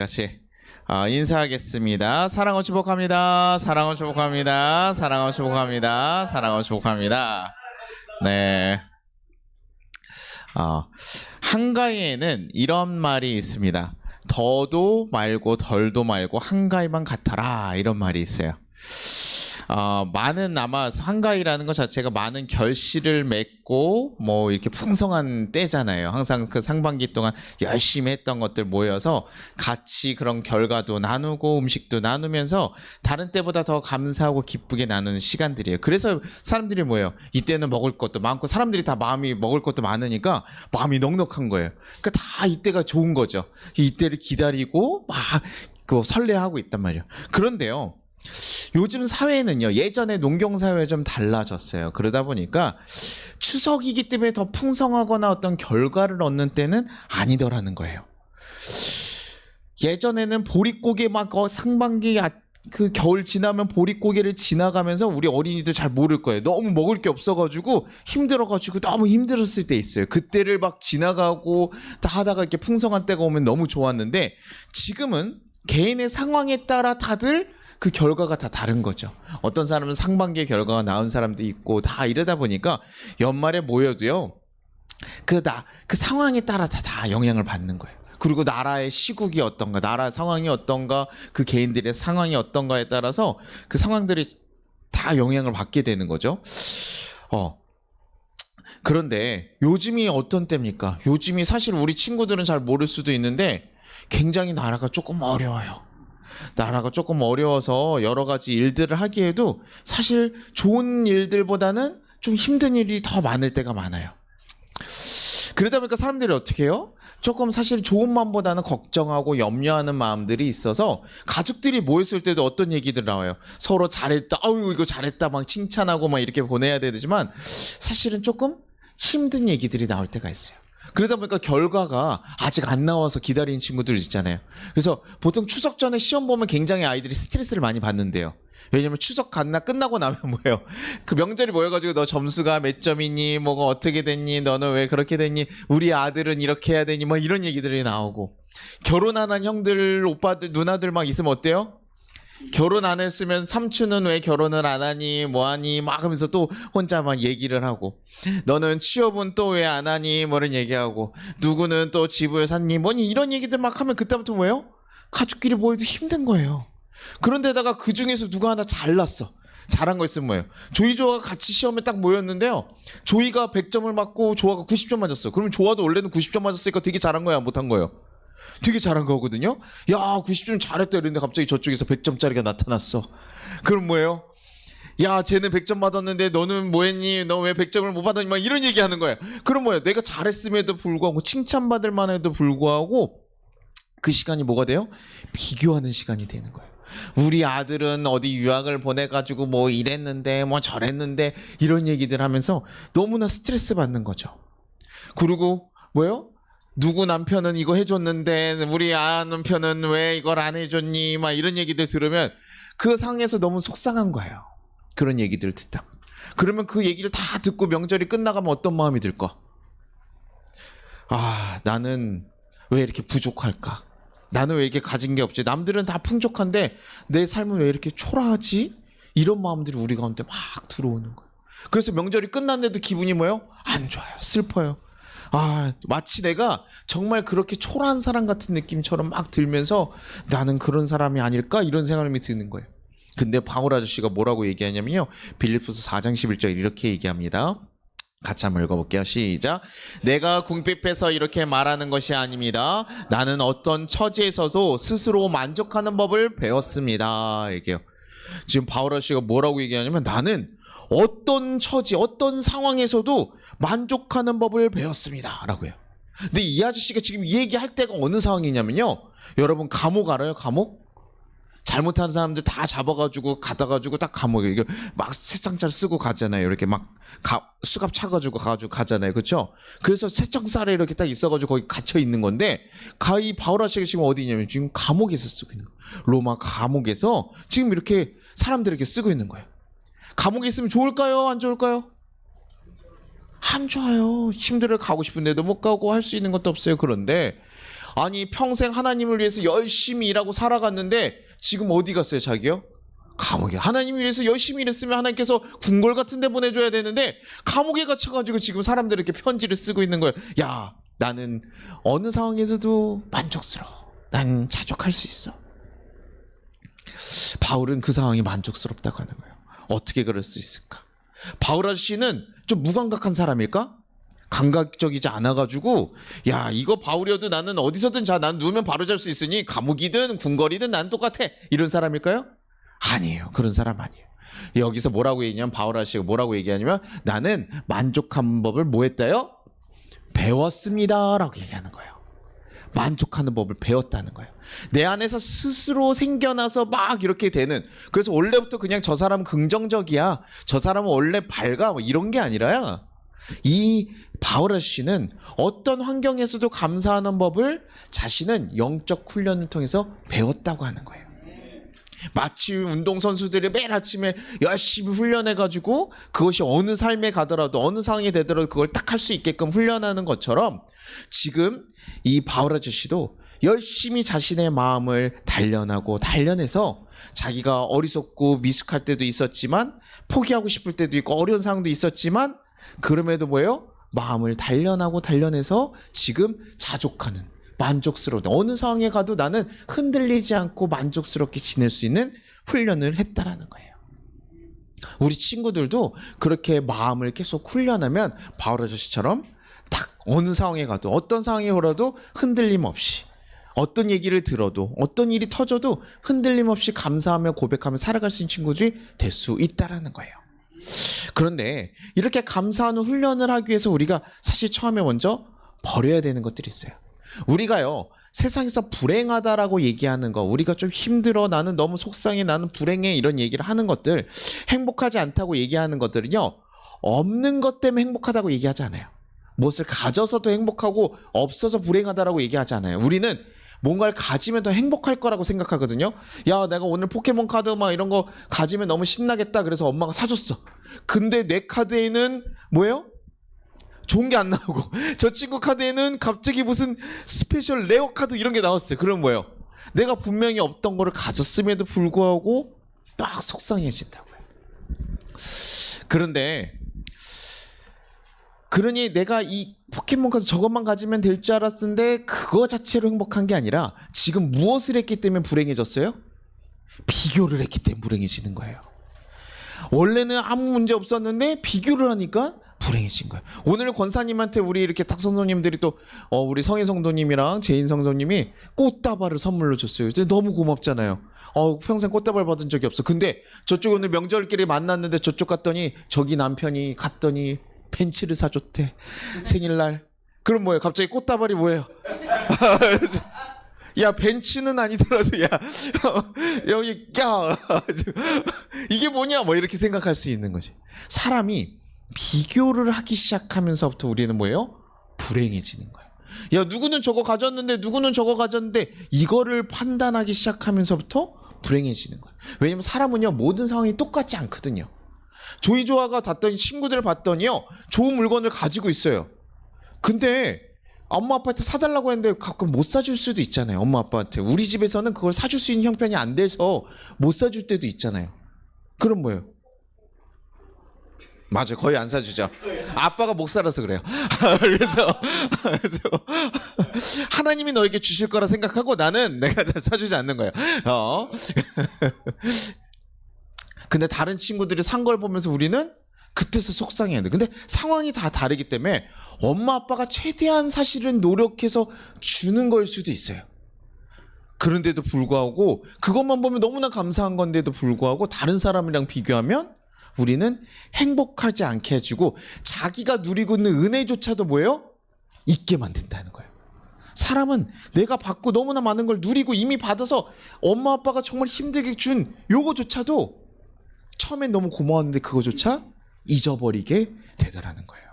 같이 인사하겠습니다. 사랑을 축복합니다. 사랑을 축복합니다. 사랑을 축복합니다. 사랑을 축복합니다. 네. 한가위에는 이런 말이 있습니다. 더도 말고 덜도 말고 한가위만 같아라, 이런 말이 있어요. 많은 아마 한가위라는 것 자체가 많은 결실을 맺고 뭐 이렇게 풍성한 때잖아요. 항상 그 상반기 동안 열심히 했던 것들 모여서 같이 그런 결과도 나누고 음식도 나누면서 다른 때보다 더 감사하고 기쁘게 나누는 시간들이에요. 그래서 사람들이 뭐예요? 이때는 먹을 것도 많고 사람들이 다 마음이 먹을 것도 많으니까 마음이 넉넉한 거예요. 그러니까 다 이때가 좋은 거죠. 이때를 기다리고 막 그 설레하고 있단 말이에요. 그런데요, 요즘 사회는요, 예전에 농경사회가 좀 달라졌어요. 그러다 보니까 추석이기 때문에 더 풍성하거나 어떤 결과를 얻는 때는 아니더라는 거예요. 예전에는 보릿고개 막 상반기 그 겨울 지나면 보릿고개를 지나가면서 우리 어린이들 잘 모를 거예요. 너무 먹을 게 없어가지고 힘들어가지고 너무 힘들었을 때 있어요. 그때를 막 지나가고 다 하다가 이렇게 풍성한 때가 오면 너무 좋았는데, 지금은 개인의 상황에 따라 다들 그 결과가 다 다른 거죠. 어떤 사람은 상반기에 결과가 나은 사람도 있고 다 이러다 보니까 연말에 모여도요, 그 상황에 따라 다 영향을 받는 거예요. 그리고 나라의 시국이 어떤가, 나라 상황이 어떤가, 그 개인들의 상황이 어떤가에 따라서 그 상황들이 다 영향을 받게 되는 거죠. 그런데 요즘이 어떤 때입니까? 요즘이 사실 우리 친구들은 잘 모를 수도 있는데 굉장히 나라가 조금 어려워요. 나라가 조금 어려워서 여러 가지 일들을 하기에도 사실 좋은 일들보다는 좀 힘든 일이 더 많을 때가 많아요. 그러다 보니까 사람들이 어떻게 해요? 조금 사실 좋은 마음보다는 걱정하고 염려하는 마음들이 있어서 가족들이 모였을 때도 어떤 얘기들 나와요. 서로 잘했다, 아유 이거 잘했다 막 칭찬하고 막 이렇게 보내야 되지만 사실은 조금 힘든 얘기들이 나올 때가 있어요. 그러다 보니까 결과가 아직 안 나와서 기다리는 친구들 있잖아요. 그래서 보통 추석 전에 시험 보면 굉장히 아이들이 스트레스를 많이 받는데요. 왜냐면 추석 끝나고 나면 뭐예요? 그 명절이 모여가지고 너 점수가 몇 점이니? 뭐가 어떻게 됐니? 너는 왜 그렇게 됐니? 우리 아들은 이렇게 해야 되니? 뭐 이런 얘기들이 나오고, 결혼 안 한 형들, 오빠들, 누나들 막 있으면 어때요? 결혼 안 했으면 삼촌은 왜 결혼을 안 하니? 뭐 하니? 막 하면서 또 혼자 막 얘기를 하고, 너는 취업은 또 왜 안 하니? 뭐 이런 얘기하고, 누구는 또 집을 샀니? 뭐니? 이런 얘기들 막 하면 그때부터 뭐예요? 가족끼리 모여도 힘든 거예요. 그런데다가 그 중에서 누가 하나 잘났어. 잘한 거 있으면 뭐예요? 조이조가 같이 시험에 딱 모였는데요, 조이가 100점을 맞고 조아가 90점 맞았어. 그러면 조아도 원래는 90점 맞았으니까 되게 잘한 거야, 못한 거예요? 되게 잘한 거거든요. 야, 90점 잘했다 이랬는데 갑자기 저쪽에서 100점짜리가 나타났어. 그럼 뭐예요? 야, 쟤는 100점 받았는데 너는 뭐 했니? 너 왜 100점을 못 받았니? 막 이런 얘기하는 거예요. 그럼 뭐예요? 내가 잘했음에도 불구하고 칭찬받을 만해도 불구하고 그 시간이 뭐가 돼요? 비교하는 시간이 되는 거예요. 우리 아들은 어디 유학을 보내가지고 뭐 이랬는데 뭐 저랬는데 이런 얘기들 하면서 너무나 스트레스 받는 거죠. 그리고 뭐예요? 누구 남편은 이거 해줬는데 우리 남편은 왜 이걸 안 해줬니? 막 이런 얘기들 들으면 그 상황에서 너무 속상한 거예요. 그런 얘기들 듣다. 그러면 그 얘기를 다 듣고 명절이 끝나가면 어떤 마음이 들까? 아, 나는 왜 이렇게 부족할까? 나는 왜 이렇게 가진 게 없지? 남들은 다 풍족한데 내 삶은 왜 이렇게 초라하지? 이런 마음들이 우리 가운데 막 들어오는 거예요. 그래서 명절이 끝났는데도 기분이 뭐예요? 안 좋아요. 슬퍼요. 아, 마치 내가 정말 그렇게 초라한 사람 같은 느낌처럼 막 들면서 나는 그런 사람이 아닐까? 이런 생각이 드는 거예요. 근데 바울 아저씨가 뭐라고 얘기하냐면요, 빌립보서 4장 11절 이렇게 얘기합니다. 같이 한번 읽어볼게요. 시작. 내가 궁핍해서 이렇게 말하는 것이 아닙니다. 나는 어떤 처지에서도 스스로 만족하는 법을 배웠습니다. 얘기해요. 지금 바울 아저씨가 뭐라고 얘기하냐면, 나는 어떤 처지, 어떤 상황에서도 만족하는 법을 배웠습니다 라고 해요. 근데 이 아저씨가 지금 이 얘기할 때가 어느 상황이냐면요, 여러분 감옥 알아요? 감옥? 잘못하는 사람들 다 잡아가지고 가다가지고 딱 감옥에 이게 막 새창살 쓰고 가잖아요. 이렇게 막 수갑 차가지고 가잖아요. 그렇죠? 그래서 새창살에 이렇게 딱 있어가지고 거기 갇혀 있는 건데, 이 바울 아저씨가 지금 어디 있냐면 지금 감옥에서 쓰고 있는 거예요. 로마 감옥에서 지금 이렇게 사람들에게 쓰고 있는 거예요. 감옥에 있으면 좋을까요? 안 좋을까요? 안 좋아요. 힘들어 가고 싶은데도 못 가고 할 수 있는 것도 없어요. 그런데 아니 평생 하나님을 위해서 열심히 일하고 살아갔는데 지금 어디 갔어요 자기요? 감옥에. 하나님을 위해서 열심히 일했으면 하나님께서 궁궐 같은 데 보내줘야 되는데 감옥에 갇혀가지고 지금 사람들에게 편지를 쓰고 있는 거예요. 야, 나는 어느 상황에서도 만족스러워. 난 자족할 수 있어. 바울은 그 상황이 만족스럽다고 하는 거예요. 어떻게 그럴 수 있을까? 바울 아저씨는 좀 무감각한 사람일까? 감각적이지 않아가지고 야 이거 바울이어도 나는 어디서든 자 난 누우면 바로 잘 수 있으니 감옥이든 궁궐이든 난 똑같아 이런 사람일까요? 아니에요. 그런 사람 아니에요. 여기서 뭐라고 얘기하냐면 바울 아저씨가 뭐라고 얘기하냐면 나는 만족하는 법을 뭐 했다요? 배웠습니다 라고 얘기하는 거예요. 만족하는 법을 배웠다는 거예요. 내 안에서 스스로 생겨나서 막 이렇게 되는. 그래서 원래부터 그냥 저 사람은 긍정적이야, 저 사람은 원래 밝아, 뭐 이런 게 아니라요. 이 바울 아저씨는 어떤 환경에서도 감사하는 법을 자신은 영적 훈련을 통해서 배웠다고 하는 거예요. 마치 운동선수들이 매일 아침에 열심히 훈련해가지고 그것이 어느 삶에 가더라도 어느 상황에 되더라도 그걸 딱 할 수 있게끔 훈련하는 것처럼 지금 이 바울 아저씨도 열심히 자신의 마음을 단련해서 자기가 어리석고 미숙할 때도 있었지만 포기하고 싶을 때도 있고 어려운 상황도 있었지만 그럼에도 뭐예요? 마음을 단련해서 지금 자족하는 만족스러운 어느 상황에 가도 나는 흔들리지 않고 만족스럽게 지낼 수 있는 훈련을 했다라는 거예요. 우리 친구들도 그렇게 마음을 계속 훈련하면 바울 아저씨처럼 딱 어느 상황에 가도 어떤 상황에 오라도 흔들림 없이 어떤 얘기를 들어도 어떤 일이 터져도 흔들림 없이 감사하며 고백하며 살아갈 수 있는 친구들이 될 수 있다라는 거예요. 그런데 이렇게 감사하는 훈련을 하기 위해서 우리가 사실 처음에 먼저 버려야 되는 것들이 있어요. 우리가요 세상에서 불행하다라고 얘기하는 거, 우리가 좀 힘들어, 나는 너무 속상해, 나는 불행해 이런 얘기를 하는 것들, 행복하지 않다고 얘기하는 것들은요 없는 것 때문에 행복하다고 얘기하지 않아요. 무엇을 가져서도 행복하고 없어서 불행하다라고 얘기하지 않아요. 우리는 뭔가를 가지면 더 행복할 거라고 생각하거든요. 야, 내가 오늘 포켓몬 카드 막 이런 거 가지면 너무 신나겠다 그래서 엄마가 사줬어. 근데 내 카드에는 뭐예요? 좋은 게 안 나오고 저 친구 카드에는 갑자기 무슨 스페셜 레어 카드 이런 게 나왔어요. 그럼 뭐예요? 내가 분명히 없던 거를 가졌음에도 불구하고 막 속상해진다고요. 그러니 내가 이 포켓몬 카드 저것만 가지면 될 줄 알았는데 그거 자체로 행복한 게 아니라 지금 무엇을 했기 때문에 불행해졌어요? 비교를 했기 때문에 불행해지는 거예요. 원래는 아무 문제 없었는데 비교를 하니까 불행해진 거예요. 오늘 권사님한테 우리 이렇게 탁 성도님들이 또 우리 성희 성도님이랑 제인 성도님이 꽃다발을 선물로 줬어요. 너무 고맙잖아요. 평생 꽃다발 받은 적이 없어. 근데 저쪽 오늘 명절끼리 만났는데 저쪽 갔더니 저기 남편이 갔더니 벤츠를 사줬대. 생일날. 그럼 뭐예요? 갑자기 꽃다발이 뭐예요? 야, 벤츠는 아니더라도 야 여기 이게 뭐냐 뭐 이렇게 생각할 수 있는 거지. 사람이 비교를 하기 시작하면서부터 우리는 뭐예요? 불행해지는 거예요. 야, 누구는 저거 가졌는데 누구는 저거 가졌는데 이거를 판단하기 시작하면서부터 불행해지는 거예요. 왜냐면 사람은요 모든 상황이 똑같지 않거든요. 조이조아가 친구들을 봤더니요 좋은 물건을 가지고 있어요. 근데 엄마 아빠한테 사달라고 했는데 가끔 못 사줄 수도 있잖아요. 엄마 아빠한테. 우리 집에서는 그걸 사줄 수 있는 형편이 안 돼서 못 사줄 때도 있잖아요. 그럼 뭐예요? 맞아요. 거의 안 사주죠. 아빠가 못 살아서 그래요. 그래서 하나님이 너에게 주실 거라 생각하고 나는 내가 잘 사주지 않는 거예요. 근데 다른 친구들이 산 걸 보면서 우리는 그때서 속상해야 돼. 근데 상황이 다 다르기 때문에 엄마 아빠가 최대한 사실은 노력해서 주는 걸 수도 있어요. 그런데도 불구하고 그것만 보면 너무나 감사한 건데도 불구하고 다른 사람이랑 비교하면 우리는 행복하지 않게 해주고 자기가 누리고 있는 은혜조차도 뭐예요? 잊게 만든다는 거예요. 사람은 내가 받고 너무나 많은 걸 누리고 이미 받아서 엄마 아빠가 정말 힘들게 준 요거조차도 처음엔 너무 고마웠는데 그거조차 잊어버리게 되더라는 거예요.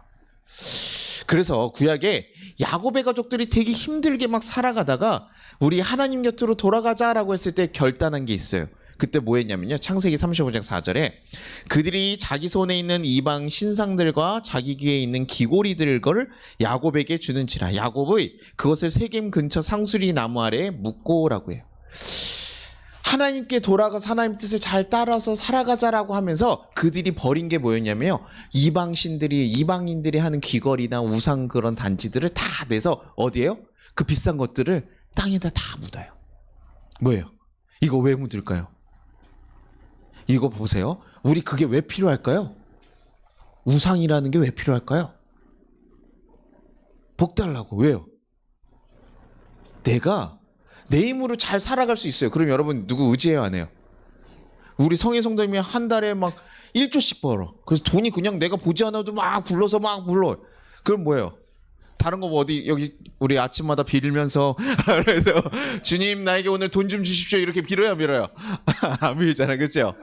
그래서 구약에 야곱의 가족들이 되게 힘들게 막 살아가다가 우리 하나님 곁으로 돌아가자라고 했을 때 결단한 게 있어요. 그때 뭐 했냐면요. 창세기 35장 4절에 그들이 자기 손에 있는 이방 신상들과 자기 귀에 있는 귀고리들을 야곱에게 주는지라. 야곱의 그것을 세겜 근처 상수리 나무 아래에 묻고라고 해요. 하나님께 돌아가서 하나님 뜻을 잘 따라서 살아가자라고 하면서 그들이 버린 게 뭐였냐면요. 이방인들이 하는 귀걸이나 우상 그런 단지들을 다 내서 어디에요? 그 비싼 것들을 땅에다 다 묻어요. 뭐예요? 이거 왜 묻을까요? 이거 보세요. 우리 그게 왜 필요할까요? 우상이라는 게 왜 필요할까요? 복 달라고. 왜요? 내가 내 힘으로 잘 살아갈 수 있어요. 그럼 여러분 누구 의지해요, 안 해요? 우리 성의 성도님이 한 달에 막 1조씩 벌어. 그래서 돈이 그냥 내가 보지 않아도 막 굴러서 막 불러. 그럼 뭐예요? 다른 거 뭐 어디 여기 우리 아침마다 빌면서 그래서 주님 나에게 오늘 돈 좀 주십시오 이렇게 빌어요, 밀어요? 안 빌잖아요, 그렇죠?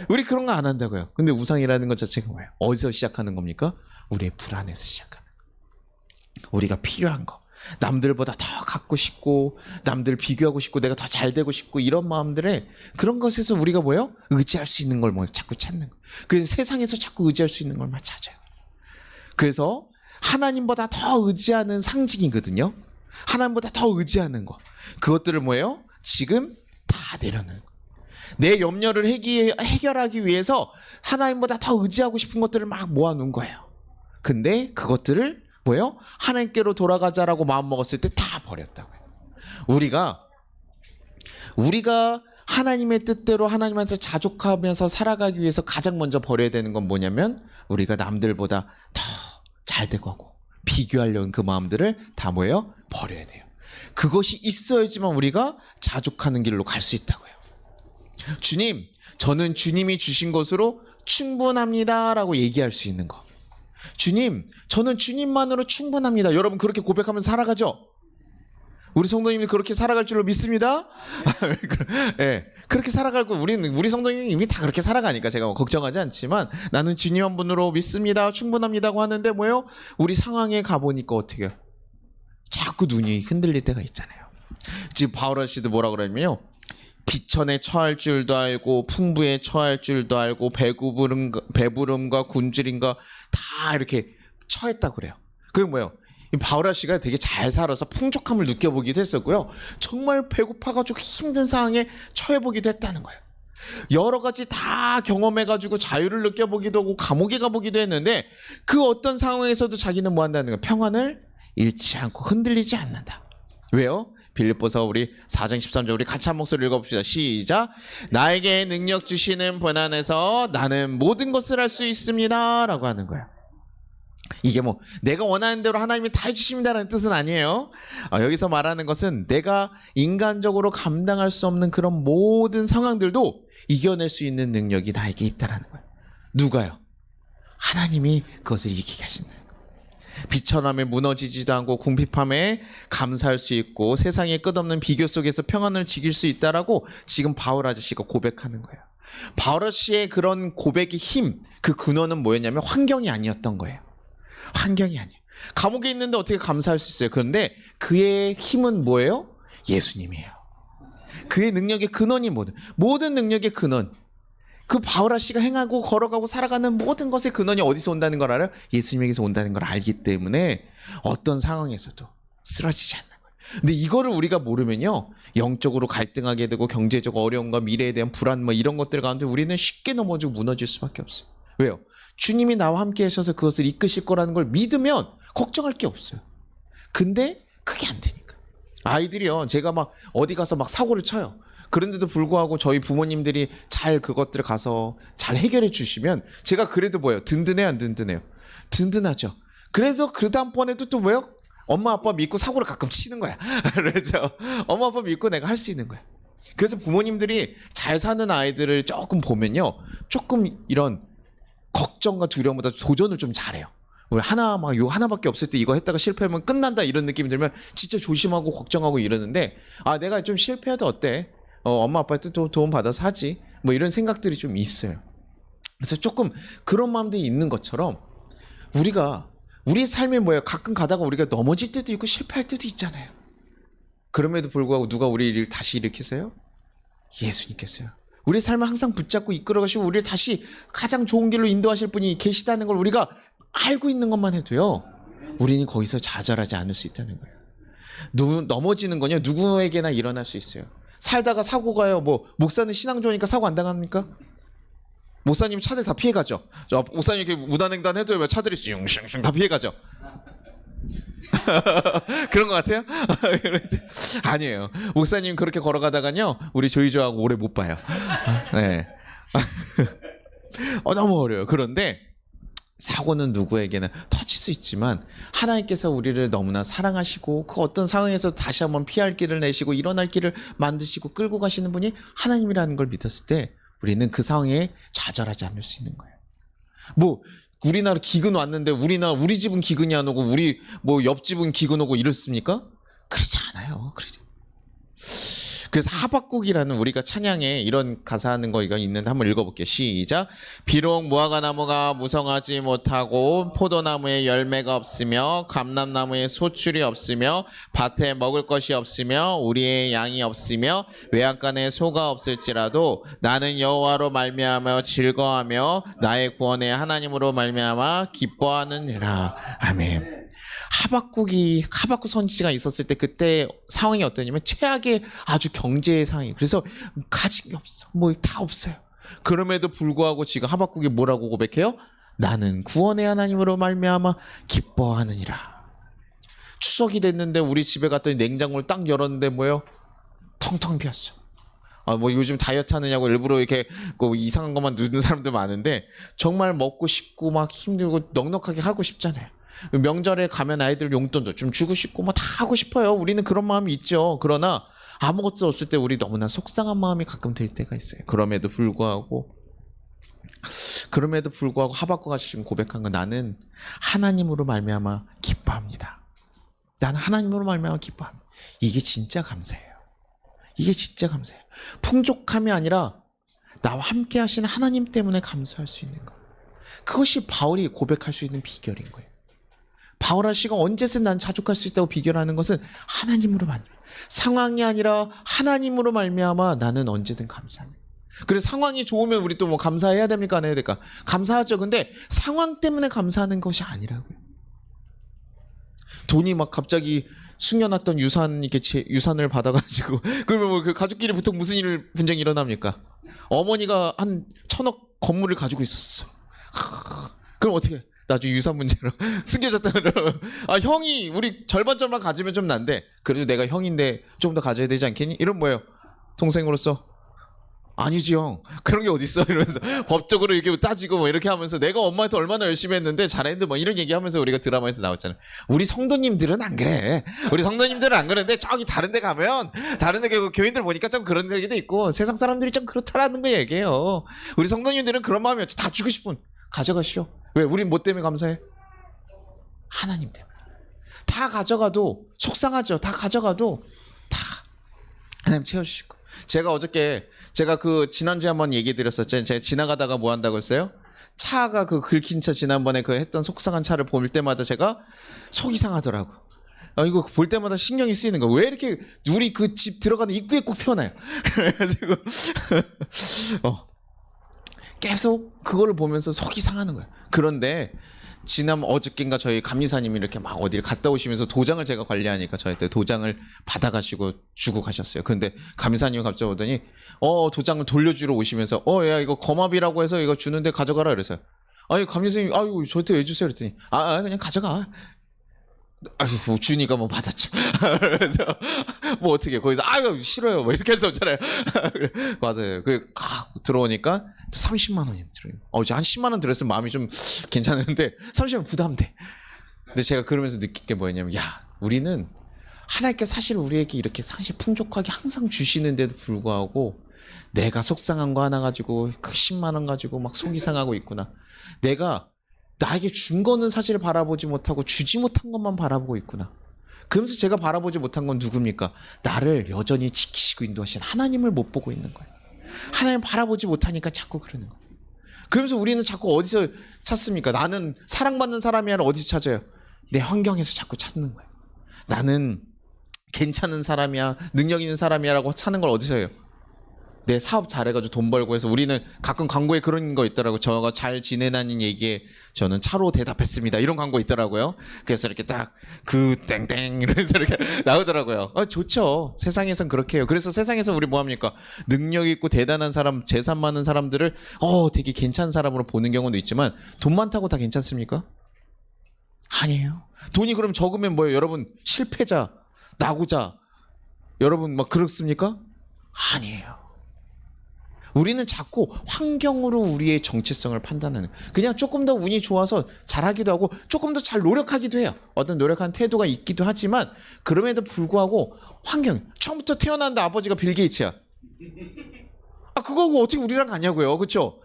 우리 그런 거 안 한다고요. 근데 우상이라는 것 자체가 뭐예요? 어디서 시작하는 겁니까? 우리의 불안에서 시작하는 거. 우리가 필요한 거. 남들보다 더 갖고 싶고 남들 비교하고 싶고 내가 더 잘 되고 싶고 이런 마음들에 그런 것에서 우리가 뭐예요? 의지할 수 있는 걸 뭐 자꾸 찾는 거. 그 세상에서 자꾸 의지할 수 있는 걸만 찾아요. 그래서 하나님보다 더 의지하는 상징이거든요. 하나님보다 더 의지하는 거. 그것들을 뭐예요? 지금 다 내려놓는 거. 내 염려를 해결하기 위해서 하나님보다 더 의지하고 싶은 것들을 막 모아놓은 거예요. 근데 그것들을 뭐예요? 하나님께로 돌아가자라고 마음먹었을 때 다 버렸다고요. 우리가 하나님의 뜻대로 하나님한테 자족하면서 살아가기 위해서 가장 먼저 버려야 되는 건 뭐냐면 우리가 남들보다 더 잘되고 하고 비교하려는 그 마음들을 다 뭐예요? 버려야 돼요. 그것이 있어야지만 우리가 자족하는 길로 갈 수 있다고요. 주님, 저는 주님이 주신 것으로 충분합니다 라고 얘기할 수 있는 거. 주님, 저는 주님만으로 충분합니다. 여러분 그렇게 고백하면서 살아가죠? 우리 성도님이 그렇게 살아갈 줄로 믿습니다. 네, 그렇게 살아가고 우리 성도님이 이미 다 그렇게 살아가니까 제가 뭐 걱정하지 않지만 나는 주님 한 분으로 믿습니다. 충분합니다고 하는데 뭐예요? 우리 상황에 가보니까 어떻게 해요? 자꾸 눈이 흔들릴 때가 있잖아요. 지금 바울 아저씨도 뭐라 그러냐면요. 비천에 처할 줄도 알고 풍부에 처할 줄도 알고 배부름과 굶주림과 다 이렇게 처했다고 그래요. 그게 뭐예요? 바울 아저씨가 되게 잘 살아서 풍족함을 느껴보기도 했었고요. 정말 배고파가지고 힘든 상황에 처해보기도 했다는 거예요. 여러 가지 다 경험해가지고 자유를 느껴보기도 하고 감옥에 가보기도 했는데 그 어떤 상황에서도 자기는 뭐 한다는 거예요? 평안을 잃지 않고 흔들리지 않는다. 왜요? 빌립보서 우리 4장 13절 우리 같이 한 목소리 읽어봅시다. 시작. 나에게 능력 주시는 분 안에서 나는 모든 것을 할 수 있습니다 라고 하는 거예요. 이게 뭐 내가 원하는 대로 하나님이 다 해주십니다라는 뜻은 아니에요. 여기서 말하는 것은 내가 인간적으로 감당할 수 없는 그런 모든 상황들도 이겨낼 수 있는 능력이 나에게 있다라는 거예요. 누가요? 하나님이 그것을 이기게 하신다는 거예요. 비천함에 무너지지도 않고 궁핍함에 감사할 수 있고 세상의 끝없는 비교 속에서 평안을 지킬 수 있다라고 지금 바울 아저씨가 고백하는 거예요. 바울 아저씨의 그런 고백의 힘, 그 근원은 뭐였냐면 환경이 아니었던 거예요. 환경이 아니에요. 감옥에 있는데 어떻게 감사할 수 있어요? 그런데 그의 힘은 뭐예요? 예수님이에요. 그의 능력의 근원이 모든 능력의 근원. 그 바울 아저씨가 행하고 걸어가고 살아가는 모든 것의 근원이 어디서 온다는 걸 알아요? 예수님에게서 온다는 걸 알기 때문에 어떤 상황에서도 쓰러지지 않는 거예요. 근데 이거를 우리가 모르면요, 영적으로 갈등하게 되고 경제적 어려움과 미래에 대한 불안 뭐 이런 것들 가운데 우리는 쉽게 넘어지고 무너질 수밖에 없어요. 왜요? 주님이 나와 함께 하셔서 그것을 이끄실 거라는 걸 믿으면 걱정할 게 없어요. 근데 그게 안 되니까. 아이들이요, 제가 막 어디 가서 막 사고를 쳐요. 그런데도 불구하고 저희 부모님들이 잘 그것들을 가서 잘 해결해 주시면 제가 그래도 뭐예요? 든든해요, 안 든든해요? 든든하죠. 그래서 그 다음번에도 또 뭐예요? 엄마 아빠 믿고 사고를 가끔 치는 거야. 그렇죠? 엄마 아빠 믿고 내가 할 수 있는 거야. 그래서 부모님들이 잘 사는 아이들을 조금 보면요, 조금 이런 걱정과 두려움보다 도전을 좀 잘해요. 요 하나밖에 없을 때 이거 했다가 실패하면 끝난다 이런 느낌이 들면 진짜 조심하고 걱정하고 이러는데, 내가 좀 실패해도 어때? 엄마 아빠한테 또 도움 받아서 하지. 뭐 이런 생각들이 좀 있어요. 그래서 조금 그런 마음들이 있는 것처럼 우리 삶에 뭐예요? 가끔 가다가 우리가 넘어질 때도 있고 실패할 때도 있잖아요. 그럼에도 불구하고 누가 우리 일을 다시 일으키세요? 예수님께서요. 우리 삶을 항상 붙잡고 이끌어가시고 우리를 다시 가장 좋은 길로 인도하실 분이 계시다는 걸 우리가 알고 있는 것만 해도요, 우리는 거기서 좌절하지 않을 수 있다는 거예요. 넘어지는 건요, 누구에게나 일어날 수 있어요. 살다가 사고가요, 뭐 목사는 신앙 좋으니까 사고 안 당합니까? 목사님 차들 다 피해가죠. 목사님 이렇게 무단횡단 해도 차들이 슝슝슝 다 피해가죠. 그런 것 같아요? 아니에요. 목사님 그렇게 걸어가다가요, 우리 조이조하고 오래 못 봐요. 네. 너무 어려워요. 그런데 사고는 누구에게나 터질 수 있지만 하나님께서 우리를 너무나 사랑하시고 그 어떤 상황에서 다시 한번 피할 길을 내시고 일어날 길을 만드시고 끌고 가시는 분이 하나님이라는 걸 믿었을 때 우리는 그 상황에 좌절하지 않을 수 있는 거예요. 뭐 우리나라 기근 왔는데 우리 집은 기근이 안 오고 우리 뭐 옆집은 기근 오고 이렇습니까? 그렇지 않아요. 그래서 하박국이라는 우리가 찬양에 이런 가사하는 거가 있는데 한번 읽어볼게요. 시작. 비록 무화과나무가 무성하지 못하고 포도나무에 열매가 없으며 감람나무에 소출이 없으며 밭에 먹을 것이 없으며 우리의 양이 없으며 외양간에 소가 없을지라도 나는 여호와로 말미암아 즐거워하며 나의 구원의 하나님으로 말미암아 기뻐하느니라. 아멘. 하박국 선지자가 있었을 때 그때 상황이 어떠냐면 최악의 아주 경제의 상황이. 그래서 가진 게 없어. 뭐 다 없어요. 그럼에도 불구하고 지금 하박국이 뭐라고 고백해요? 나는 구원의 하나님으로 말미암아 기뻐하느니라. 추석이 됐는데 우리 집에 갔더니 냉장고를 딱 열었는데 뭐예요? 텅텅 비었어. 뭐 요즘 다이어트 하느냐고 일부러 이렇게 이상한 것만 누는 사람들 많은데 정말 먹고 싶고 막 힘들고 넉넉하게 하고 싶잖아요. 명절에 가면 아이들 용돈도 좀 주고 싶고 뭐 다 하고 싶어요. 우리는 그런 마음이 있죠. 그러나 아무것도 없을 때 우리 너무나 속상한 마음이 가끔 들 때가 있어요. 그럼에도 불구하고 하박국가 지금 고백한 건 나는 하나님으로 말미암아 기뻐합니다. 나는 하나님으로 말미암아 기뻐합니다. 이게 진짜 감사해요. 이게 진짜 감사해요. 풍족함이 아니라 나와 함께 하시는 하나님 때문에 감사할 수 있는 것. 그것이 바울이 고백할 수 있는 비결인 거예요. 바울 아씨가 언제든 난 자족할 수 있다고 비결하는 것은 하나님으로 말미암아, 상황이 아니라 하나님으로 말미암아 나는 언제든 감사합니다. 그래서 상황이 좋으면 우리 또 뭐 감사해야 됩니까? 안 해야 될까? 감사하죠. 근데 상황 때문에 감사하는 것이 아니라고요. 돈이 막 갑자기 숨겨놨던 유산을 받아가지고 그러면 뭐 그 가족끼리 보통 무슨 분쟁이 일어납니까? 어머니가 한 1,000억 건물을 가지고 있었어. 그럼 어떻게 해? 나중에 유산 문제로 숨겨졌다면 형이 우리 절반만 가지면 좀 난데 그래도 내가 형인데 좀 더 가져야 되지 않겠니? 이런 뭐예요? 동생으로서 아니지 형, 그런 게 어딨어 이러면서 법적으로 이렇게 따지고 뭐 이렇게 하면서 내가 엄마한테 얼마나 열심히 했는데 잘했는데 뭐 이런 얘기하면서 우리가 드라마에서 나왔잖아요. 우리 성도님들은 안 그래. 우리 성도님들은 안 그러는데 저기 다른 데 가면 다른 데 교인들 보니까 좀 그런 얘기도 있고 세상 사람들이 좀 그렇다라는 거 얘기해요. 우리 성도님들은 그런 마음이 없지. 다 주고 싶은 가져가시오. 왜? 우린 뭐 때문에 감사해? 하나님 때문에. 다 가져가도 속상하죠. 다 가져가도 다 하나님 채워주시고. 제가 그 지난주에 한번 얘기 드렸었죠. 제가 지나가다가 뭐 한다고 했어요? 차가 그 긁힌 차 지난번에 그 했던 속상한 차를 볼 때마다 제가 속이 상하더라고. 이거 볼 때마다 신경이 쓰이는 거야. 왜 이렇게 우리 그 집 들어가는 입구에 꼭 세워놔요. 그래가지고 계속 그거를 보면서 속이 상하는 거예요. 그런데 어저께인가 저희 감리사님이 이렇게 막 어디를 갔다 오시면서 도장을 제가 관리하니까 저한테 도장을 받아가시고 주고 가셨어요. 근데 감리사님이 갑자기 오더니 도장을 돌려주러 오시면서 야 이거 검압이라고 해서 이거 주는데 가져가라 그래서요. 아니 감리사님이 아유 저한테 왜 주세요 그랬더니 그냥 가져가. 뭐 주니까 뭐 받았죠. 그래서 뭐 어떻게 거기서 싫어요 뭐 이렇게 해서 오잖아요. 맞아요. 들어오니까 또 30만 원이 들어요. 한 10만 원 들었으면 마음이 좀 괜찮은데 30만 원 부담돼. 근데 제가 그러면서 느낀 게 뭐였냐면 우리는 하나님께서 사실 우리에게 이렇게 사실 풍족하게 항상 주시는데도 불구하고 내가 속상한 거 하나 가지고 그 10만 원 가지고 막 속이 상하고 있구나. 내가 나에게 준 거는 사실 바라보지 못하고 주지 못한 것만 바라보고 있구나. 그러면서 제가 바라보지 못한 건 누굽니까? 나를 여전히 지키시고 인도하신 하나님을 못 보고 있는 거예요. 하나님 바라보지 못하니까 자꾸 그러는 거예요. 그러면서 우리는 자꾸 어디서 찾습니까? 나는 사랑받는 사람이 아니라 어디서 찾아요? 내 환경에서 자꾸 찾는 거예요. 나는 괜찮은 사람이야, 능력 있는 사람이야 라고 찾는 걸 어디서 해요? 내 사업 잘해가지고 돈 벌고 해서 우리는 가끔 광고에 그런 거 있더라고. 저가 잘 지내라는 얘기에 저는 차로 대답했습니다. 이런 광고 있더라고요. 그래서 이렇게 딱 그 땡땡 이러면서 이렇게 나오더라고요. 좋죠. 세상에선 그렇게 해요. 그래서 세상에서 우리 뭐 합니까? 능력 있고 대단한 사람, 재산 많은 사람들을 되게 괜찮은 사람으로 보는 경우도 있지만 돈 많다고 다 괜찮습니까? 아니에요. 돈이 그럼 적으면 뭐예요? 여러분 실패자, 낙오자. 여러분 막 그렇습니까? 아니에요. 우리는 자꾸 환경으로 우리의 정체성을 판단하는, 그냥 조금 더 운이 좋아서 잘하기도 하고 조금 더 잘 노력하기도 해요. 어떤 노력한 태도가 있기도 하지만 그럼에도 불구하고 환경, 처음부터 태어났는데 아버지가 빌 게이츠야. 그거하고 어떻게 우리랑 가냐고요. 그렇죠?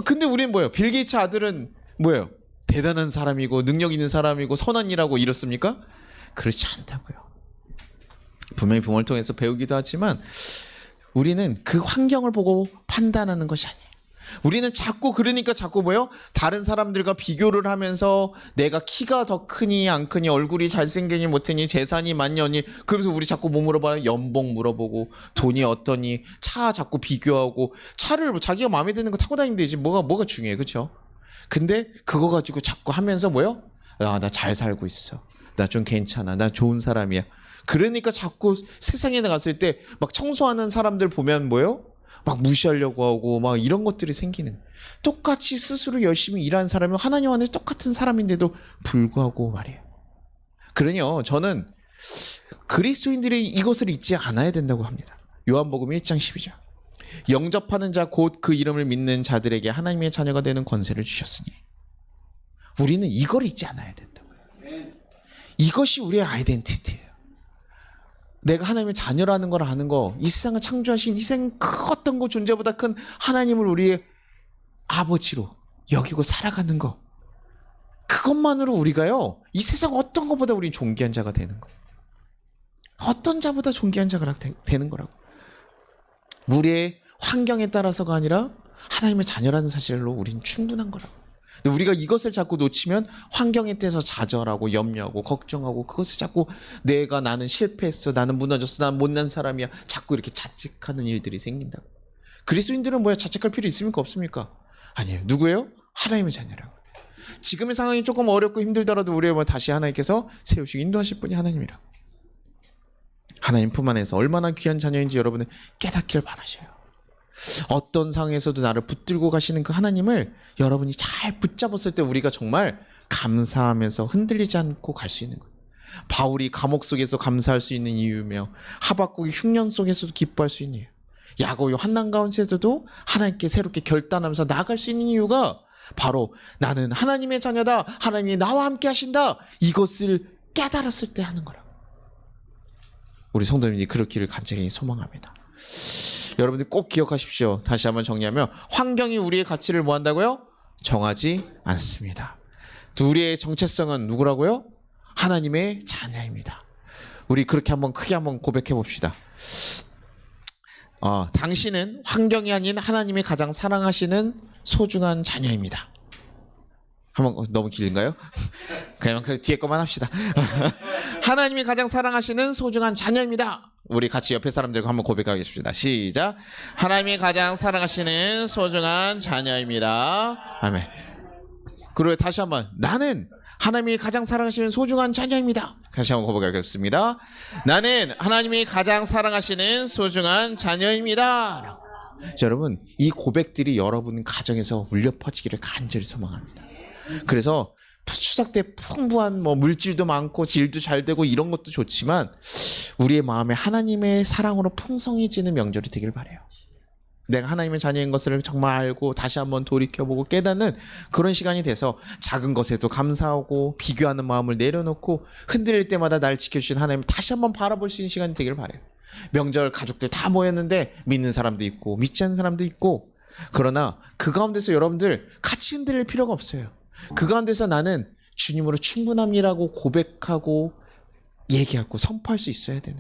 근데 우리는 뭐예요? 빌 게이츠 아들은 뭐예요? 대단한 사람이고 능력 있는 사람이고 선한 일하고 이렇습니까? 그렇지 않다고요. 분명히 부모를 통해서 배우기도 하지만 우리는 그 환경을 보고 판단하는 것이 아니에요. 우리는 자꾸 그러니까 자꾸 뭐예요? 다른 사람들과 비교를 하면서 내가 키가 더 크니 안 크니 얼굴이 잘생기니 못하니 재산이 많니 없니 그러면서 우리 자꾸 뭐 물어봐요? 연봉 물어보고 돈이 어떠니 차 자꾸 비교하고 차를 자기가 마음에 드는 거 타고 다니면 되지 뭐가 중요해 그렇죠? 근데 그거 가지고 자꾸 하면서 뭐예요? 나 잘 살고 있어. 나 좀 괜찮아. 나 좋은 사람이야. 그러니까 자꾸 세상에 나갔을 때 막 청소하는 사람들 보면 뭐예요? 막 무시하려고 하고 막 이런 것들이 생기는. 똑같이 스스로 열심히 일하는 사람은 하나님 안에 똑같은 사람인데도 불구하고 말이에요. 그러니요 저는 그리스도인들이 이것을 잊지 않아야 된다고 합니다. 요한복음 1장 12절. 영접하는 자 곧 그 이름을 믿는 자들에게 하나님의 자녀가 되는 권세를 주셨으니 우리는 이걸 잊지 않아야 된다고요. 이것이 우리의 아이덴티티예요. 내가 하나님의 자녀라는 걸 아는 거, 이 세상을 창조하신 이 세상 그 어떤 거 존재보다 큰 하나님을 우리의 아버지로 여기고 살아가는 거, 그것만으로 우리가요 이 세상 어떤 것보다 우리는 존귀한 자가 되는 거예요. 어떤 자보다 존귀한 자가 되는 거라고. 우리의 환경에 따라서가 아니라 하나님의 자녀라는 사실로 우리는 충분한 거라고. 근데 우리가 이것을 자꾸 놓치면 환경에 대해서 좌절하고 염려하고 걱정하고 그것을 자꾸 나는 실패했어, 나는 무너졌어, 나는 못난 사람이야, 자꾸 이렇게 자책하는 일들이 생긴다고. 그리스도인들은 뭐야? 자책할 필요 있습니까? 없습니까? 아니에요. 누구예요? 하나님의 자녀라고. 지금의 상황이 조금 어렵고 힘들더라도 우리의 다시 하나님께서 세우시고 인도하실 분이 하나님이라고. 하나님 품 안에서 얼마나 귀한 자녀인지 여러분은 깨닫기를 바라셔요. 어떤 상황에서도 나를 붙들고 가시는 그 하나님을 여러분이 잘 붙잡았을 때 우리가 정말 감사하면서 흔들리지 않고 갈 수 있는 거예요. 바울이 감옥 속에서 감사할 수 있는 이유며 하박국이 흉년 속에서도 기뻐할 수 있는 이유, 야고보 환난 가운데서도 하나님께 새롭게 결단하면서 나아갈 수 있는 이유가 바로 나는 하나님의 자녀다, 하나님이 나와 함께 하신다, 이것을 깨달았을 때 하는 거라고. 우리 성도님들이 그렇기를 간절히 소망합니다. 여러분들 꼭 기억하십시오. 다시 한번 정리하면 환경이 우리의 가치를 뭐 한다고요? 정하지 않습니다. 우리의 정체성은 누구라고요? 하나님의 자녀입니다. 우리 그렇게 한번 크게 한번 고백해 봅시다. 당신은 환경이 아닌 하나님이 가장 사랑하시는 소중한 자녀입니다. 한번 너무 길인가요? 그냥 그 뒤에 것만 합시다. 하나님이 가장 사랑하시는 소중한 자녀입니다. 우리 같이 옆에 사람들과 한번 고백하겠습니다. 시작. 하나님이 가장 사랑하시는 소중한 자녀입니다. 아멘. 그리고 다시 한번 나는 하나님이 가장 사랑하시는 소중한 자녀입니다. 다시 한번 고백하겠습니다. 나는 하나님이 가장 사랑하시는 소중한 자녀입니다. 자, 여러분 이 고백들이 여러분 가정에서 울려 퍼지기를 간절히 소망합니다. 그래서 추석 때 풍부한 물질도 많고 질도 잘 되고 이런 것도 좋지만 우리의 마음에 하나님의 사랑으로 풍성해지는 명절이 되길 바라요. 내가 하나님의 자녀인 것을 정말 알고 다시 한번 돌이켜보고 깨닫는 그런 시간이 돼서 작은 것에도 감사하고 비교하는 마음을 내려놓고 흔들릴 때마다 날 지켜주신 하나님을 다시 한번 바라볼 수 있는 시간이 되길 바라요. 명절 가족들 다 모였는데 믿는 사람도 있고 믿지 않는 사람도 있고, 그러나 그 가운데서 여러분들 같이 흔들릴 필요가 없어요. 그 가운데서 나는 주님으로 충분함이라고 고백하고 얘기하고 선포할 수 있어야 되네.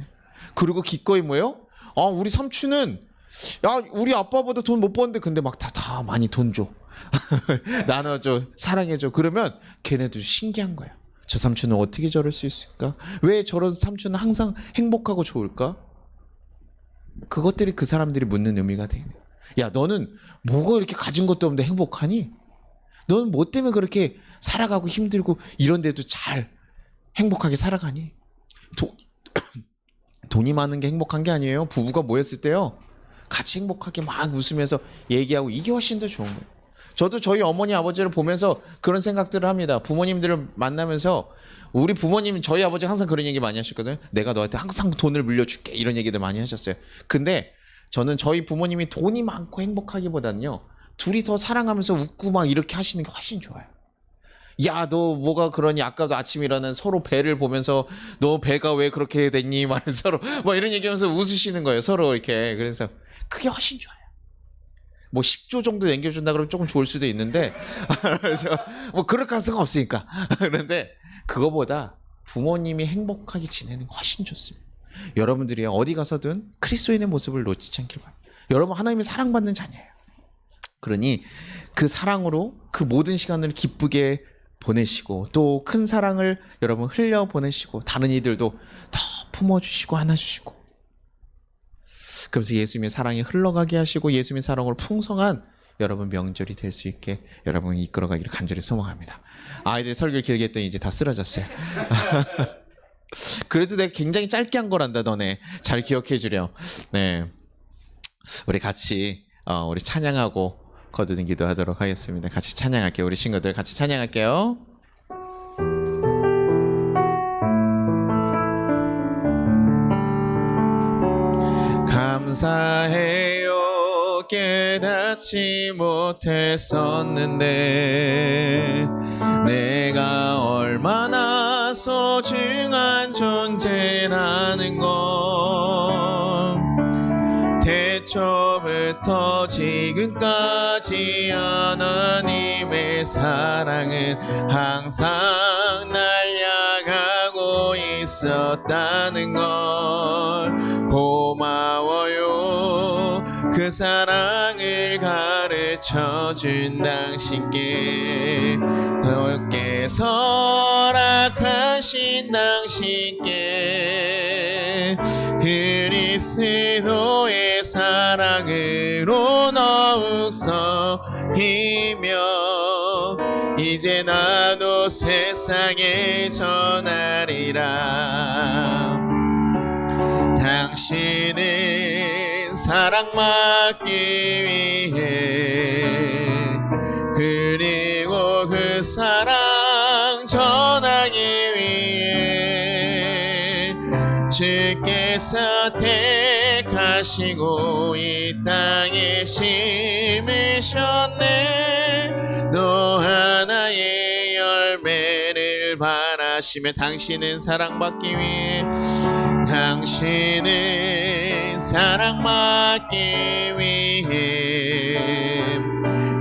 그리고 기꺼이 뭐예요? 우리 삼촌은 우리 아빠보다 돈 못 버는데 근데 막 다 많이 돈 줘. 나눠줘, 사랑해줘. 그러면 걔네도 신기한 거야. 저 삼촌은 어떻게 저럴 수 있을까? 왜 저런 삼촌은 항상 행복하고 좋을까? 그것들이 그 사람들이 묻는 의미가 되네. 야, 너는 뭐가 이렇게 가진 것도 없는데 행복하니? 너는 뭐 때문에 그렇게 살아가고 힘들고 이런데도 잘 행복하게 살아가니? 돈이 많은 게 행복한 게 아니에요. 부부가 모였을 때요, 같이 행복하게 막 웃으면서 얘기하고, 이게 훨씬 더 좋은 거예요. 저도 저희 어머니 아버지를 보면서 그런 생각들을 합니다. 부모님들을 만나면서 우리 부모님, 저희 아버지 항상 그런 얘기 많이 하셨거든요. 내가 너한테 항상 돈을 물려줄게, 이런 얘기들 많이 하셨어요. 근데 저는 저희 부모님이 돈이 많고 행복하기보다는요, 둘이 더 사랑하면서 웃고 막 이렇게 하시는 게 훨씬 좋아요. 야, 너 뭐가 그러니? 아까도 아침 일어나는 서로 배를 보면서 너 배가 왜 그렇게 됐니? 막 서로 막 이런 얘기하면서 웃으시는 거예요. 서로 이렇게. 그래서 그게 훨씬 좋아요. 뭐 10조 정도 남겨준다 그러면 조금 좋을 수도 있는데 그래서 뭐 그럴 가능성은 없으니까. 그런데 그거보다 부모님이 행복하게 지내는 게 훨씬 좋습니다. 여러분들이 어디 가서든 그리스도인의 모습을 놓치지 않길 바랍니다. 여러분, 하나님이 사랑받는 자녀예요. 그러니 그 사랑으로 그 모든 시간을 기쁘게 보내시고, 또 큰 사랑을 여러분 흘려 보내시고, 다른 이들도 더 품어주시고 안아주시고, 그러면서 예수님의 사랑이 흘러가게 하시고 예수님의 사랑으로 풍성한 여러분 명절이 될 수 있게 여러분을 이끌어가기를 간절히 소망합니다. 아이들이 설교를 길게 했더니 이제 다 쓰러졌어요. 그래도 내가 굉장히 짧게 한 거란다. 너네 잘 기억해 주렴. 네, 우리 같이 우리 찬양하고 거두는 기도하도록 하겠습니다. 같이 찬양할게요. 우리 친구들 같이 찬양할게요. 감사해요. 깨닫지 못했었는데 내가 얼마나 소중한 존재라는 건 태초부터 지금까지 하나님의 사랑은 항상 날 향하고 있었다는 걸 고마워요. 그 사랑을 가르쳐준 당신께, 께서 허락하신 당신께 그리스도의 사랑으로 더욱 섞이며 이제 나도 세상에 전하리라. 당신은 사랑받기 위해 그리고 그 사랑 전하기 위해 주께서 택하시고 이 땅에 심으셨네. 또 하나의 열매를 바라시며 당신은 사랑받기 위해, 당신은 사랑받기 위해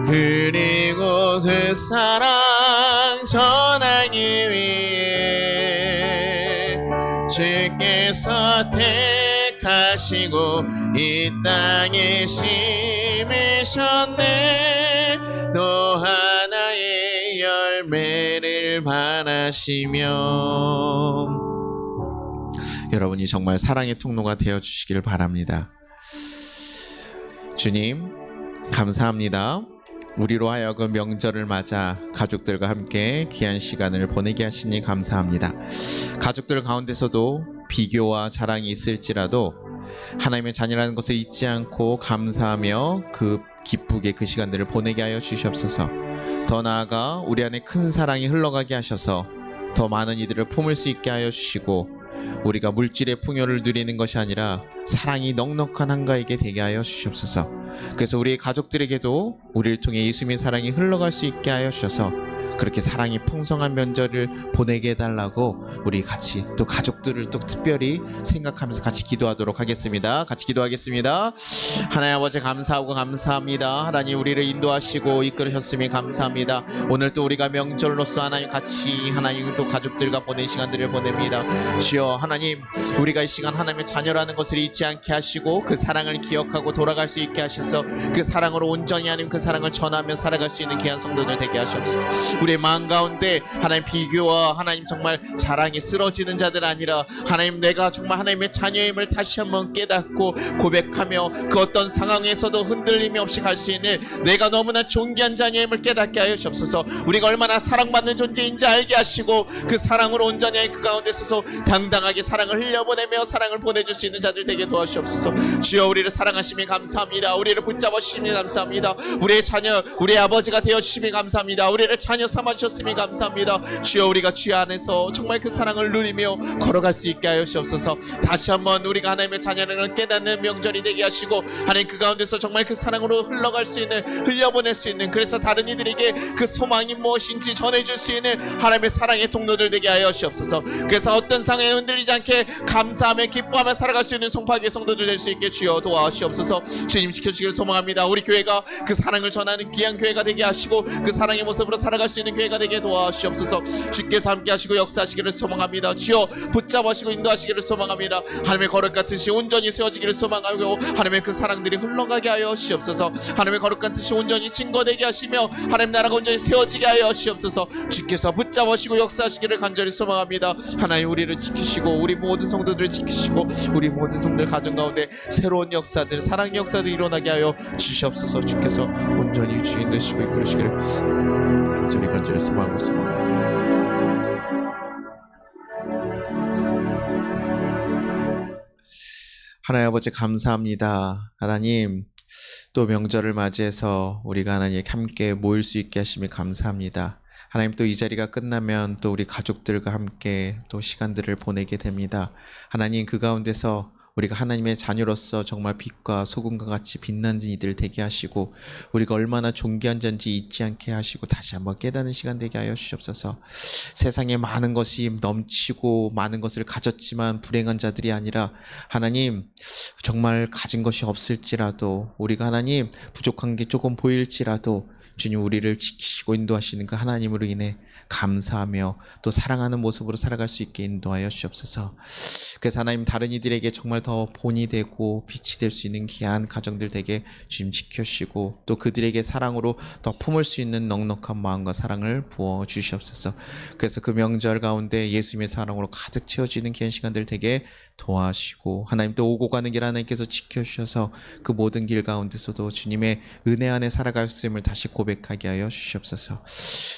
그리고 그 사랑 전하기 위해 주께서 택하시고 이 땅에 심으셨네. 또 하나의 열매를 바라시며. 여러분이 정말 사랑의 통로가 되어주시길 바랍니다. 주님, 감사합니다. 우리로 하여금 명절을 맞아 가족들과 함께 귀한 시간을 보내게 하시니 감사합니다. 가족들 가운데서도 비교와 자랑이 있을지라도 하나님의 자녀라는 것을 잊지 않고 감사하며 기쁘게 그 시간들을 보내게 하여 주시옵소서. 더 나아가 우리 안에 큰 사랑이 흘러가게 하셔서 더 많은 이들을 품을 수 있게 하여 주시고, 우리가 물질의 풍요를 누리는 것이 아니라 사랑이 넉넉한 한가에게 되게 하여 주시옵소서. 그래서 우리 가족들에게도 우리를 통해 예수님의 사랑이 흘러갈 수 있게 하여 주셔서 그렇게 사랑이 풍성한 명절을 보내게 해달라고 우리 같이 또 가족들을 또 특별히 생각하면서 같이 기도하도록 하겠습니다. 같이 기도하겠습니다. 하나님 아버지, 감사하고 감사합니다. 하나님, 우리를 인도하시고 이끌으셨음에 감사합니다. 오늘 또 우리가 명절로서 하나님 같이 하나님 또 가족들과 보낸 시간들을 보냅니다. 주여, 하나님, 우리가 이 시간 하나님의 자녀라는 것을 잊지 않게 하시고 그 사랑을 기억하고 돌아갈 수 있게 하셔서 그 사랑으로 온전히 하나님 그 사랑을 전하며 살아갈 수 있는 귀한 성도들 되게 하시옵소서. 우리 우리의 마음 가운데 하나님 비교와 하나님 정말 자랑이 쓰러지는 자들 아니라 하나님 내가 정말 하나님의 자녀임을 다시 한번 깨닫고 고백하며 그 어떤 상황에서도 흔들림이 없이 갈 수 있는 내가 너무나 존귀한 자녀임을 깨닫게 하여 주옵소서. 우리가 얼마나 사랑받는 존재인지 알게 하시고 그 사랑으로 온전히 그 가운데 서서 당당하게 사랑을 흘려보내며 사랑을 보내줄 수 있는 자들 되게 도와주옵소서. 주여 우리를 사랑하심이 감사합니다. 우리를 붙잡아 주심이 감사합니다. 우리의 자녀 우리의 아버지가 되어주심이 감사합니다. 우리를 자녀 삼아주셨음이 감사합니다. 주여 우리가 주 안에서 정말 그 사랑을 누리며 걸어갈 수 있게 하여 주옵소서. 다시 한번 우리가 하나님의 자녀를 깨닫는 명절이 되게 하시고 하나님 그 가운데서 정말 그 사랑으로 흘러갈 수 있는 흘려보낼 수 있는 그래서 다른 이들에게 그 소망이 무엇인지 전해줄 수 있는 하나님의 사랑의 통로들 되게 하여 주옵소서. 그래서 어떤 상황에 흔들리지 않게 감사하며 기뻐하며 살아갈 수 있는 송파교회 성도들 될 수 있게 주여 도와주시옵소서. 주님 지켜주시기를 소망합니다. 우리 교회가 그 사랑을 전하는 귀한 교회가 되게 하시고 그 사랑의 모습으로 살아갈 수 있는 교회가 되게 도와주시옵소서. 주께서 함께 하시고 역사하시기를 소망합니다. 주여 붙잡으시고 인도하시기를 소망합니다. 하나님의 거룩 같으시 온전히 세워지기를 소망하고 하나님의 그 사랑들이 흘러가게 하여 주옵소서. 하나님의 거룩 같으시 온전히 증거되게 하시며 하나님 나라가 온전히 세워지게 하여 주옵소서. 주께서 붙잡으시고 역사하시기를 간절히 소망합니다. 하나님 우리를 지키시고 우리 모든 성도들을 지키시고 우리 모든 성도들 가정 가운데 새로운 역사들 사랑의 역사들 일어나게 하여 주시옵소서. 주께서 온전히 주인 되시고 이끌으시기를 간절히 소망하고 있습니다. 하나님 아버지 감사합니다. 하나님 또 명절을 맞이해서 우리가 하나님 함께 모일 수 있게 하심이 감사합니다. 하나님 또 이 자리가 끝나면 또 우리 가족들과 함께 또 시간들을 보내게 됩니다. 하나님 그 가운데서 우리가 하나님의 자녀로서 정말 빛과 소금과 같이 빛나는 이들 되게 하시고 우리가 얼마나 존귀한 자인지 잊지 않게 하시고 다시 한번 깨닫는 시간 되게 하여 주시옵소서. 세상에 많은 것이 넘치고 많은 것을 가졌지만 불행한 자들이 아니라 하나님 정말 가진 것이 없을지라도 우리가 하나님 부족한 게 조금 보일지라도 주님 우리를 지키시고 인도하시는 그 하나님으로 인해 감사하며 또 사랑하는 모습으로 살아갈 수 있게 인도하여 주옵소서. 그래서 하나님 다른 이들에게 정말 더 본이 되고 빛이 될 수 있는 귀한 가정들 되게 주님 지켜주시고 또 그들에게 사랑으로 더 품을 수 있는 넉넉한 마음과 사랑을 부어 주시옵소서. 그래서 그 명절 가운데 예수님의 사랑으로 가득 채워지는 귀한 시간들 되게 도와주시고 하나님 또 오고 가는 길 하나님께서 지켜주셔서 그 모든 길 가운데서도 주님의 은혜 안에 살아갈 수 있음을 다시 고백하게 하여 주시옵소서.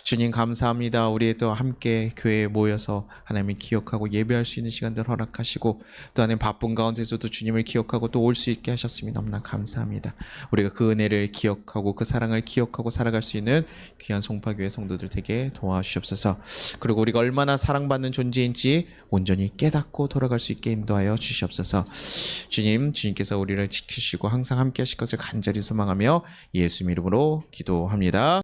주님 감사합니다. 우리 또 함께 교회에 모여서 하나님을 기억하고 예배할 수 있는 시간들 허락하시고 또 하나님 바쁜 가운데서도 주님을 기억하고 또 올 수 있게 하셨음이 너무나 감사합니다. 우리가 그 은혜를 기억하고 그 사랑을 기억하고 살아갈 수 있는 귀한 송파교회 성도들 되게 도와주시옵소서. 그리고 우리가 얼마나 사랑받는 존재인지 온전히 깨닫고 돌아갈 수 있게 인도하여 주시옵소서. 주님께서 우리를 지키시고 항상 함께 하실 것을 간절히 소망하며 예수 이름으로 기도합니다.